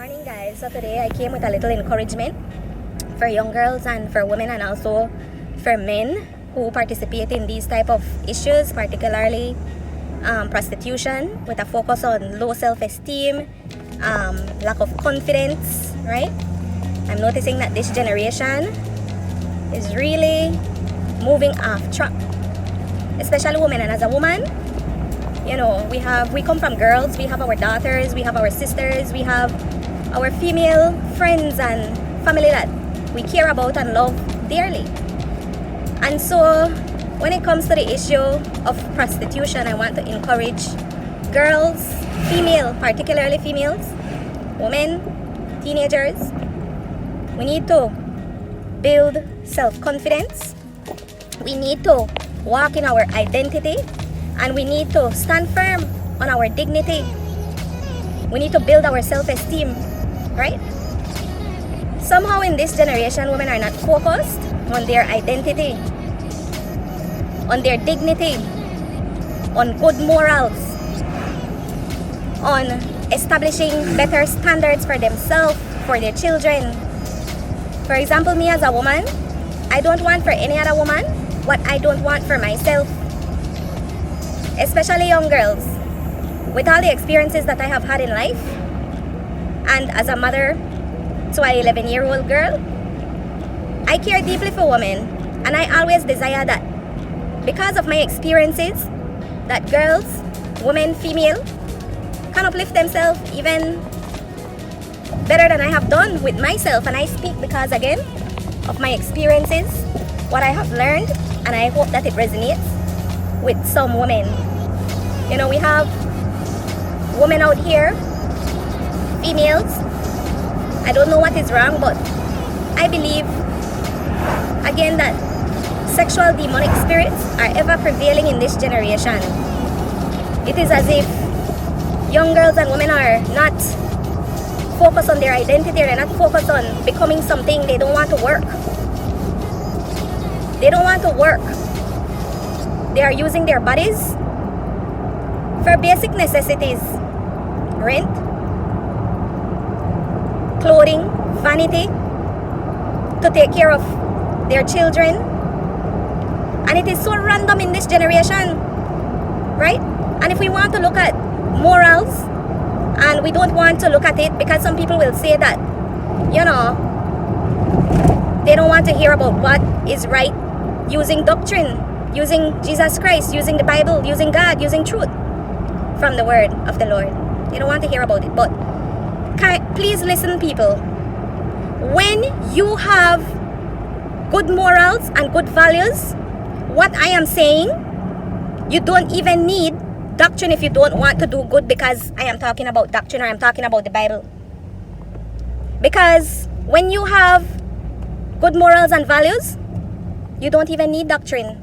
Morning, guys. So today I came with a little encouragement for young girls and for women, and also for men who participate in these type of issues, particularly prostitution, with a focus on low self-esteem, lack of confidence, right? I'm noticing that this generation is really moving off track, especially women. And as a woman, you know, we come from girls, we have our daughters, we have our sisters, we have our female friends and family that we care about and love dearly. And so when it comes to the issue of prostitution, I want to encourage girls, particularly females, women, teenagers. We need to build self-confidence. We need to walk in our identity, and we need to stand firm on our dignity. We need to build our self-esteem, right? Somehow in this generation, women are not focused on their identity, on their dignity, on good morals, on establishing better standards for themselves, for their children. For example, me as a woman, I don't want for any other woman what I don't want for myself. Especially young girls, with all the experiences that I have had in life, and as a mother to an 11-year-old girl, I care deeply for women, and I always desire that because of my experiences, that girls, women, female, can uplift themselves even better than I have done with myself. And I speak because, again, of my experiences, what I have learned, and I hope that it resonates with some women. You know, we have women out here, females. I don't know what is wrong, but I believe, again, that sexual demonic spirits are ever prevailing in this generation. It is as if young girls and women are not focused on their identity, they're not focused on becoming something. They don't want to work. They don't want to work. They are using their bodies for basic necessities: rent, clothing, vanity, to take care of their children. And it is so random in this generation, right? And if we want to look at morals, and we don't want to look at it because some people will say that, you know, they don't want to hear about what is right, using doctrine, using Jesus Christ, using the Bible, using God, using truth from the word of the Lord. They don't want to hear about it. But please listen, people. When you have good morals and good values, what I am saying, you don't even need doctrine if you don't want to do good, because I am talking about doctrine, or I'm talking about the Bible. Because when you have good morals and values, you don't even need doctrine,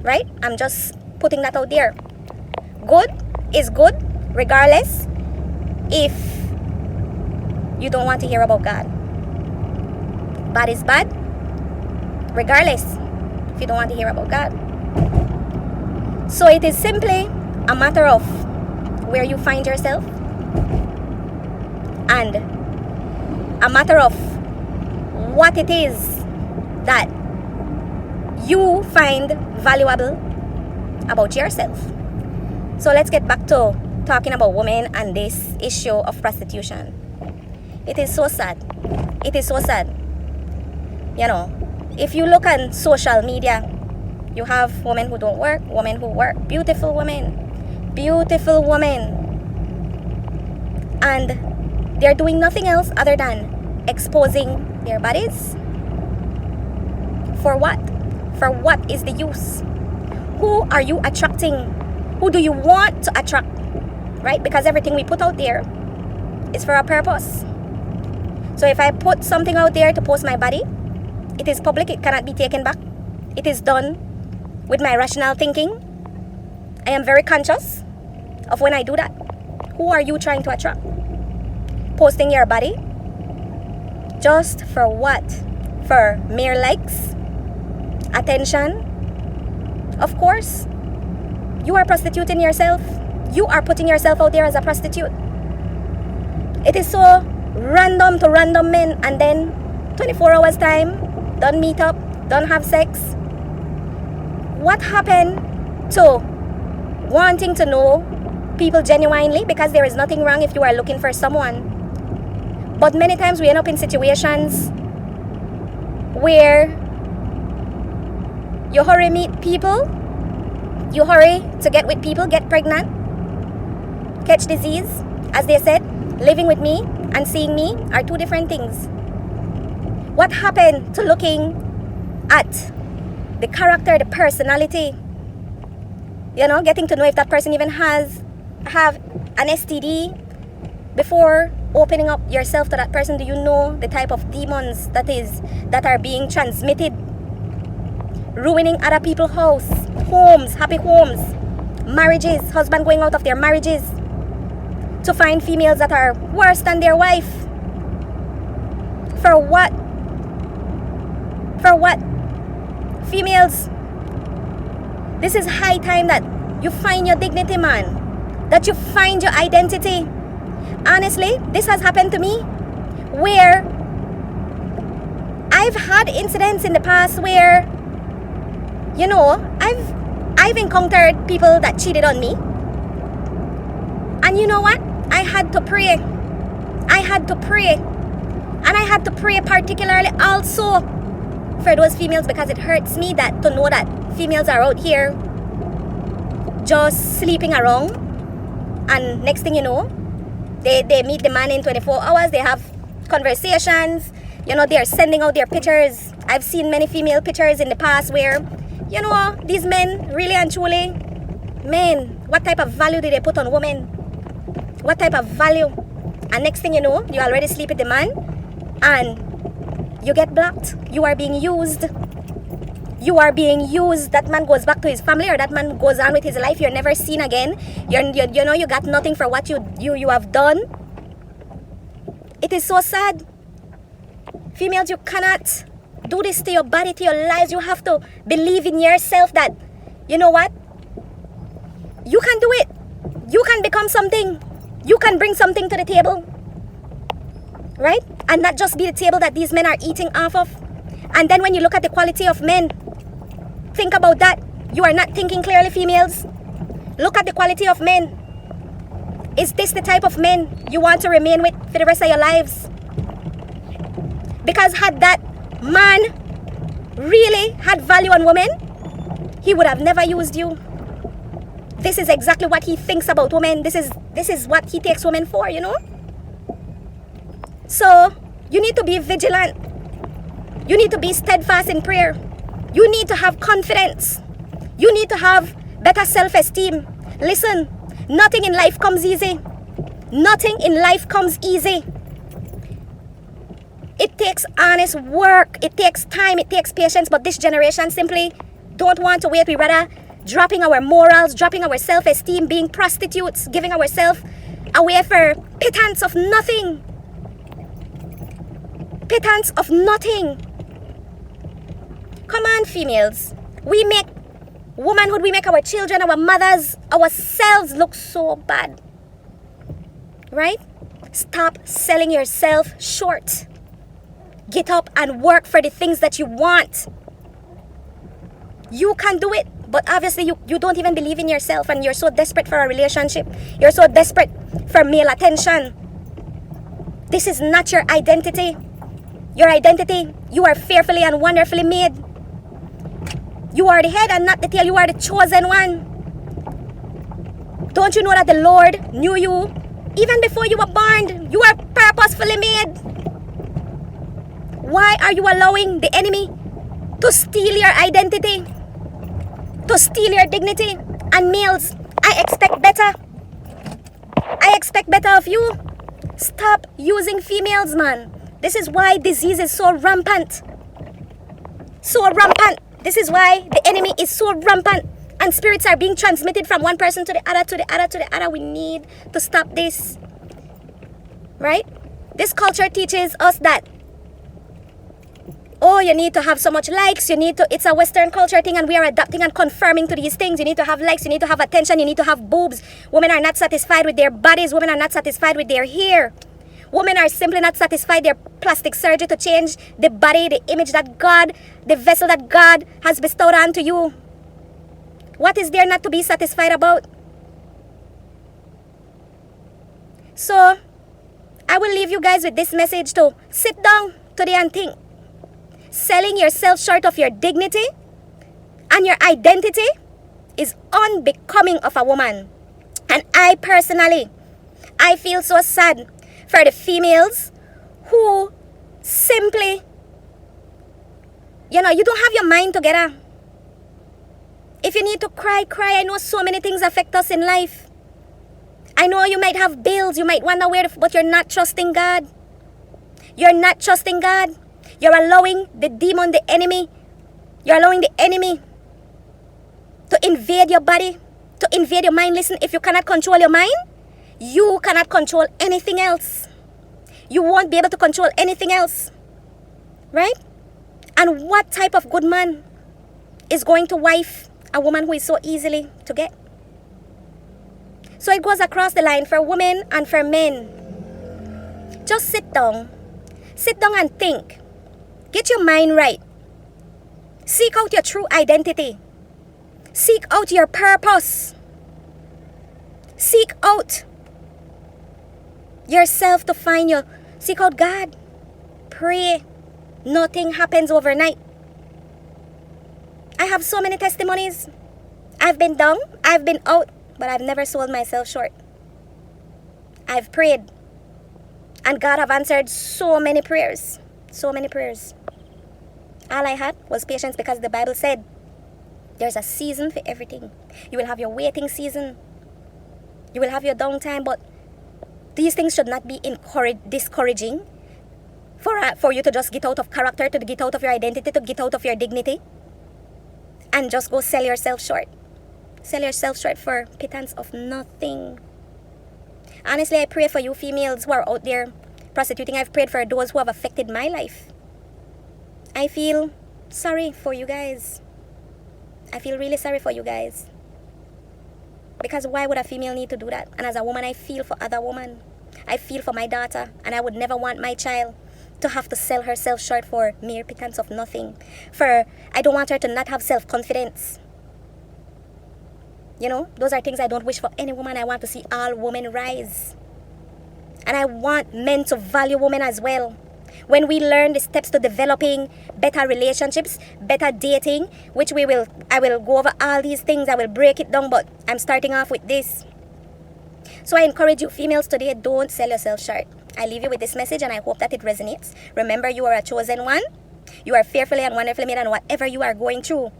right? I'm just putting that out there. Good is good regardless if you don't want to hear about God. Bad is bad regardless if you don't want to hear about God. So it is simply a matter of where you find yourself, and a matter of what it is that you find valuable about yourself. So let's get back to talking about women and this issue of prostitution. It is so sad. It is so sad. You know, if you look on social media, you have women who don't work, women who work, beautiful women, and they're doing nothing else other than exposing their bodies. For what? For what is the use? Who are you attracting? Who do you want to attract? Right? Because everything we put out there is for a purpose. So if I put something out there to post my body, it is public, it cannot be taken back. It is done with my rational thinking. I am very conscious of when I do that. Who are you trying to attract? Posting your body just for what? For mere likes? Attention? Of course, you are prostituting yourself. You are putting yourself out there as a prostitute. It is so random to random men, and then 24 hours time, don't meet up, don't have sex. What happened to wanting to know people genuinely? Because there is nothing wrong if you are looking for someone. But many times we end up in situations where you hurry meet people, you hurry to get with people, get pregnant, catch disease. As they said, living with me and seeing me are two different things. What happened to looking at the character, the personality? You know, getting to know if that person even have an STD before opening up yourself to that person. Do you know the type of demons that are being transmitted, ruining other people's homes, happy homes, marriages, husband going out of their marriages to find females that are worse than their wife? For what? For what? Females, this is high time that you find your dignity, man. That you find your identity. Honestly, this has happened to me where I've had incidents in the past where, you know, I've encountered people that cheated on me. And you know what? I had to pray. I had to pray. And I had to pray particularly also for those females, because it hurts me that to know that females are out here just sleeping around, and next thing you know, they meet the man in 24 hours, they have conversations, you know, they're sending out their pictures. I've seen many female pictures in the past where, you know, these men really and truly, men, what type of value do they put on women? What type of value? And next thing you know, you already sleep with the man and you get blocked. You are being used. You are being used. That man goes back to his family, or that man goes on with his life. You're never seen again. You know, you got nothing for what you have done. It is so sad. Females, you cannot do this to your body, to your lives. You have to believe in yourself that, you know what? You can do it. You can become something. You can bring something to the table. Right? And not just be the table that these men are eating off of. And then when you look at the quality of men, think about that. You are not thinking clearly, females. Look at the quality of men. Is this the type of men you want to remain with for the rest of your lives? Because had that man really had value on women, he would have never used you. This is exactly what he thinks about women. This is what he takes women for, you know? So, you need to be vigilant. You need to be steadfast in prayer. You need to have confidence. You need to have better self-esteem. Listen, nothing in life comes easy. Nothing in life comes easy. It takes honest work. It takes time. It takes patience. But this generation simply don't want to wait. We rather dropping our morals, dropping our self-esteem, being prostitutes, giving ourselves away for pittance of nothing. Pittance of nothing. Come on, females. We make womanhood, we make our children, our mothers, ourselves look so bad. Right? Stop selling yourself short. Get up and work for the things that you want. You can do it. But obviously you don't even believe in yourself, and you're so desperate for a relationship. You're so desperate for male attention. This is not your identity. Your identity, you are fearfully and wonderfully made. You are the head and not the tail. You are the chosen one. Don't you know that the Lord knew you even before you were born? You are purposefully made. Why are you allowing the enemy to steal your identity? To steal your dignity? And males, I expect better. I expect better of you. Stop using females, man. This is why disease is so rampant. So rampant. This is why the enemy is so rampant. And spirits are being transmitted from one person to the other, to the other, to the other. We need to stop this. Right? This culture teaches us that, oh, you need to have so much likes. It's a Western culture thing, and we are adapting and conforming to these things. You need to have likes. You need to have attention. You need to have boobs. Women are not satisfied with their bodies. Women are not satisfied with their hair. Women are simply not satisfied. Their plastic surgery to change the body, the image that God, the vessel that God has bestowed onto you. What is there not to be satisfied about? So, I will leave you guys with this message to sit down today and think. Selling yourself short of your dignity and your identity is unbecoming of a woman. And I personally, I feel so sad for the females who simply, you don't have your mind together. If you need to cry, cry. I know so many things affect us in life. I know you might have bills, you might wonder but you're not trusting God. You're not trusting God. You're allowing the demon, the enemy, you're allowing the enemy to invade your body, to invade your mind. Listen, if you cannot control your mind, you cannot control anything else. You won't be able to control anything else. Right? And what type of good man is going to wife a woman who is so easily to get? So it goes across the line for women and for men. Just sit down. Sit down and think. Get your mind right. Seek out your true identity. Seek out your purpose. Seek out yourself to find your... Seek out God. Pray. Nothing happens overnight. I have so many testimonies. I've been down. I've been out. But I've never sold myself short. I've prayed. And God have answered so many prayers. So many prayers. All I had was patience, because the Bible said there's a season for everything. You will have your waiting season. You will have your downtime. But these things should not be discouraging for you to just get out of character, to get out of your identity, to get out of your dignity, and just go sell yourself short. Sell yourself short for pittance of nothing. Honestly, I pray for you females who are out there prostituting. I've prayed for those who have affected my life. I feel sorry for you guys. I feel really sorry for you guys. Because why would a female need to do that? And as a woman, I feel for other women. I feel for my daughter. And I would never want my child to have to sell herself short for mere pittance of nothing. I don't want her to not have self-confidence. Those are things I don't wish for any woman. I want to see all women rise. And I want men to value women as well. When we learn the steps to developing better relationships, better dating, which I will go over all these things. I will break it down, but I'm starting off with this. So I encourage you females today, don't sell yourself short. I leave you with this message and I hope that it resonates. Remember, you are a chosen one. You are fearfully and wonderfully made, and whatever you are going through,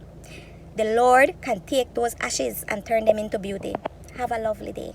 the Lord can take those ashes and turn them into beauty. Have a lovely day.